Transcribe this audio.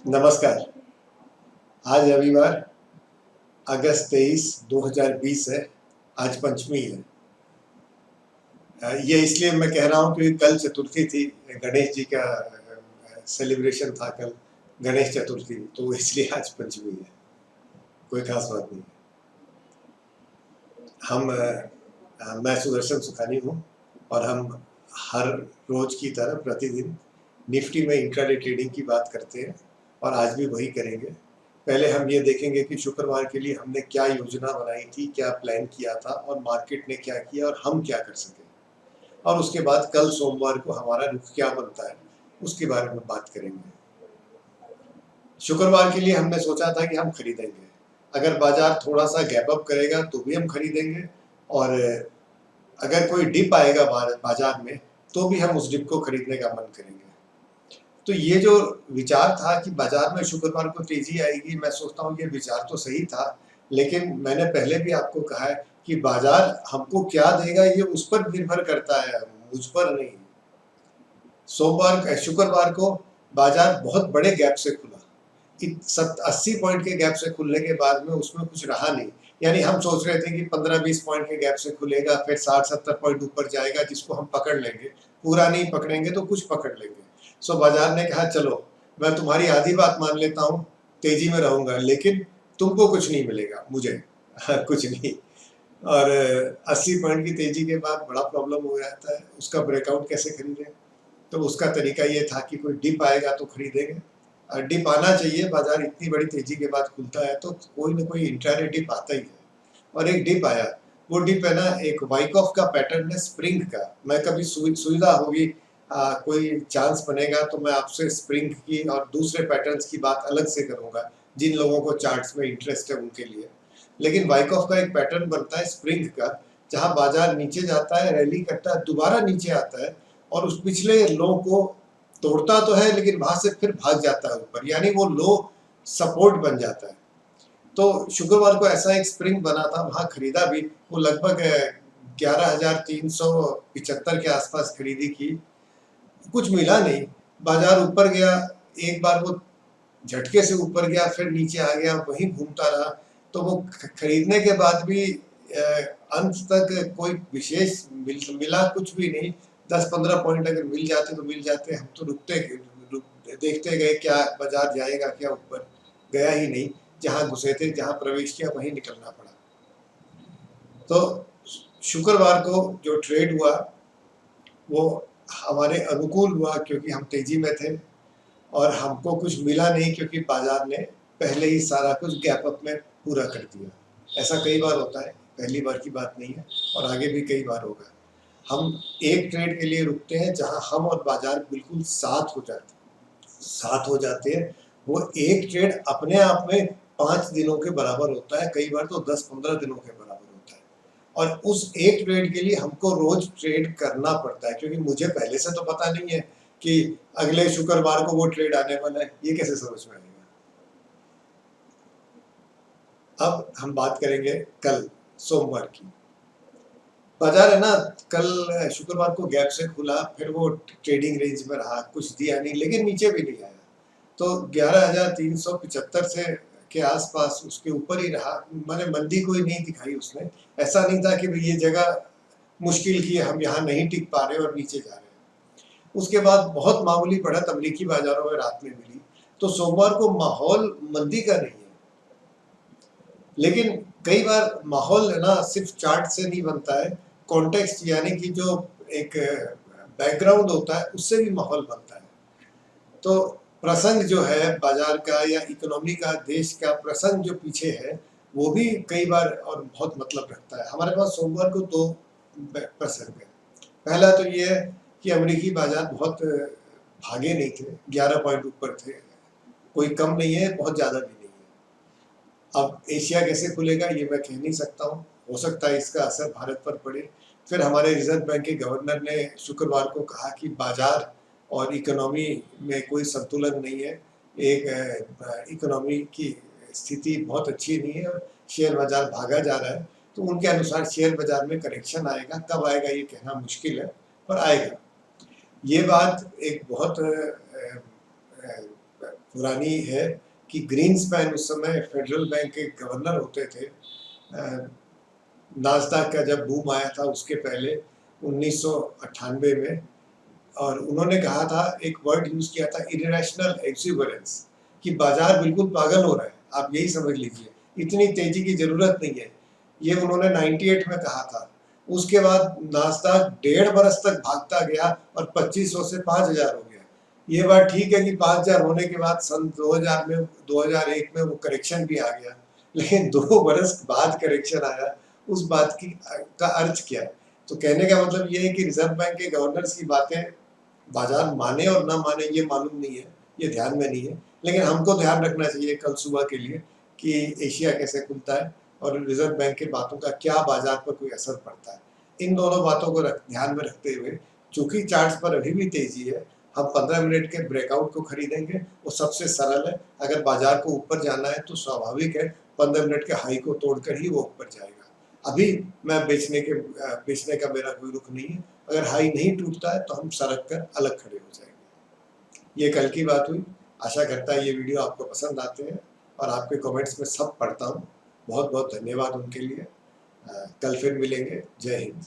नमस्कार। आज रविवार अगस्त 23, 2020 है। आज पंचमी है। ये इसलिए मैं कह रहा हूँ क्योंकि कल चतुर्थी थी, गणेश जी का सेलिब्रेशन था कल, गणेश चतुर्थी, तो इसलिए आज पंचमी है। कोई खास बात नहीं। मैं सुदर्शन सुखानी हूँ और हम हर रोज की तरह प्रतिदिन निफ्टी में इंट्राडे ट्रेडिंग की बात करते हैं और आज भी वही करेंगे। पहले हम ये देखेंगे कि शुक्रवार के लिए हमने क्या योजना बनाई थी, क्या प्लान किया था और मार्केट ने क्या किया और हम क्या कर सके, और उसके बाद कल सोमवार को हमारा रुख क्या बनता है उसके बारे में बात करेंगे। शुक्रवार के लिए हमने सोचा था कि हम खरीदेंगे, अगर बाजार थोड़ा सा गैप अप करेगा तो भी हम खरीदेंगे, और अगर कोई डिप आएगा बाजार में तो भी हम उस डिप को खरीदने का मन करेंगे। तो ये जो विचार था कि बाजार में शुक्रवार को तेजी आएगी, मैं सोचता हूँ ये विचार तो सही था, लेकिन मैंने पहले भी आपको कहा है कि बाजार हमको क्या देगा ये उस पर निर्भर करता है, मुझ पर नहीं। शुक्रवार को बाजार बहुत बड़े गैप से खुला, 80 पॉइंट के गैप से खुलने के बाद में उसमें कुछ रहा नहीं। यानी हम सोच रहे थे कि 15-20 पॉइंट के गैप से खुलेगा, फिर 60-70 पॉइंट ऊपर जाएगा जिसको हम पकड़ लेंगे, पूरा नहीं पकड़ेंगे तो कुछ पकड़ लेंगे। सो बाजार ने कहा चलो मैं तुम्हारी आधी बात मान लेता हूँ, तेजी में रहूंगा, लेकिन तुमको कुछ नहीं मिलेगा, मुझे कुछ नहीं। और 80 पॉइंट की तेजी के बाद बड़ा प्रॉब्लम हो जाता है, उसका ब्रेकआउट कैसे खरीदें। तो उसका तरीका ये था कि कोई डिप आएगा तो खरीदेंगे, डिप आना चाहिए, बाजार इतनी बड़ी तेजी के बाद खुलता है तो कोई ना कोई इंट्राडे डिप आता ही है, और एक डिप आया। वो डिप है ना, एक वाइकॉफ का पैटर्न है स्प्रिंग का। मैं कभी सुविधा होगी, कोई चांस बनेगा तो मैं आपसे स्प्रिंग की और दूसरे पैटर्न्स की बात अलग से करूंगा, जिन लोगों को चार्ट्स में इंटरेस्ट है उनके लिए। लेकिन वाइकॉफ का एक पैटर्न बनता है स्प्रिंग का, जहां बाजार नीचे जाता है, रैली करता है, दोबारा नीचे आता है और उस पिछले लो को तोड़ता तो है लेकिन वहां से फिर भाग जाता है ऊपर, यानी वो लो सपोर्ट बन जाता है। तो शुक्रवार को ऐसा एक स्प्रिंग बना था, वहां खरीदा भी, वो लगभग 11,375 के आसपास खरीदी की, कुछ मिला नहीं। बाजार ऊपर गया, एक बार वो झटके से ऊपर गया, फिर नीचे आ गया, वहीं घूमता रहा। तो वो खरीदने के बाद भी अंत तक कोई विशेष मिला कुछ भी नहीं। 10-15 पॉइंट अगर मिल जाते तो मिल जाते, हम तो देखते गए क्या बाजार जाएगा क्या ऊपर, गया ही नहीं। जहां घुसे थे, जहां प्रवेश किया वहीं निकलना पड़ा। तो शुक्रवार को जो ट्रेड हुआ वो हमारे अनुकूल हुआ, क्योंकि हम तेजी में थे और हमको कुछ मिला नहीं, क्योंकि बाजार ने पहले ही सारा कुछ गैप अप में पूरा कर दिया। ऐसा कई बार होता है, पहली बार की बात नहीं है, और आगे भी कई बार होगा। हम एक ट्रेड के लिए रुकते हैं जहां हम और बाजार बिल्कुल साथ हो जाते हैं। वो एक ट्रेड अपने आप में 5 दिनों के बराबर होता है, कई बार तो 10-15 दिनों के बराबर होता है। और उस एक ट्रेड के लिए हमको रोज ट्रेड करना पड़ता है, क्योंकि मुझे पहले से तो पता नहीं है कि अगले शुक्रवार को वो ट्रेड आने वाला है, ये कैसे समझ में आएगा। अब हम बात करेंगे कल सोमवार की। बाजार है ना, कल शुक्रवार को गैप से खुला, फिर वो ट्रेडिंग रेंज में रहा, कुछ दिया नहीं लेकिन नीचे भी नहीं आया। तो 11,375 से के आसपास उसके ऊपर ही रहा, मैंने मंदी कोई नहीं दिखाई उसने। ऐसा नहीं था कि ये जगह मुश्किल की, हम यहाँ नहीं टिक पा रहे और नीचे जा रहे हैं। उसके बाद बहुत मामूली बढ़त अमेरिकी बाजारों में रात में मिली। तो सोमवार को माहौल मंदी का नहीं है, लेकिन कई बार माहौल है ना सिर्फ चार्ट से नहीं बनता है, कॉन्टेक्स्ट यानी कि जो एक बैकग्राउंड होता है उससे भी माहौल बनता है। तो प्रसंग जो है बाजार का या इकोनॉमी का, देश का प्रसंग जो पीछे है, वो भी कई बार और बहुत मतलब रखता है। हमारे पास सोमवार को 2 प्रसंग है। पहला तो ये है कि अमेरिकी बाजार बहुत भागे नहीं थे, 11 पॉइंट ऊपर थे, कोई कम नहीं है, बहुत ज़्यादा भी नहीं है। अब एशिया कैसे खुलेगा ये मैं कह नहीं सकता हूँ, हो सकता है इसका असर भारत पर पड़े। फिर हमारे रिजर्व बैंक के गवर्नर ने शुक्रवार को कहा कि बाजार और इकोनॉमी में कोई संतुलन नहीं है, एक इकोनॉमी की स्थिति बहुत अच्छी नहीं है और शेयर बाजार भागा जा रहा है। तो उनके अनुसार शेयर बाजार में करेक्शन आएगा, कब आएगा ये कहना मुश्किल है, पर आएगा। ये बात एक बहुत पुरानी है कि ग्रीन्सपैन उस समय फेडरल बैंक के गवर्नर होते थे। नास्डॉक का जब बूम आया था उसके पहले 1998 में, और उन्होंने कहा था, एक वर्ड यूज किया था, इरेशनल एक्सुबरेंस, कि बाजार बिल्कुल पागल हो रहा है, आप यही समझ लीजिए, इतनी तेजी की जरूरत नहीं है। ये उन्होंने 98 में कहा था। उसके बाद नास्डॉक 1.5 बरस तक भागता गया और 2500 से 5000 हो गया। ये बात ठीक है कि 5000 होने के बाद सन 2000 में 2001 में वो करेक्शन भी आ गया, लेकिन 2 बरस बाद करेक्शन आया, उस बात की का अर्थ क्या है? तो कहने का मतलब ये है कि रिजर्व बैंक के गवर्नर्स की बातें बाजार माने और ना माने ये मालूम नहीं है, ये ध्यान में नहीं है, लेकिन हमको ध्यान रखना चाहिए कल सुबह के लिए कि एशिया कैसे खुलता है और रिजर्व बैंक की बातों का क्या बाजार पर कोई असर पड़ता है। इन दोनों बातों को ध्यान में रखते हुए, चूंकि चार्ट्स पर अभी भी तेजी है, हम 15 मिनट के ब्रेकआउट को खरीदेंगे, वो सबसे सरल है। अगर बाजार को ऊपर जाना है तो स्वाभाविक है 15 मिनट के हाई को तोड़कर ही वो ऊपर जाएगा। अभी मैं बेचने का मेरा कोई रुख नहीं है। अगर हाई नहीं टूटता है तो हम सरक कर अलग खड़े हो जाएंगे। ये कल की बात हुई। आशा करता है ये वीडियो आपको पसंद आते हैं और आपके कमेंट्स में सब पढ़ता हूँ। बहुत बहुत धन्यवाद उनके लिए। कल फिर मिलेंगे। जय हिंद।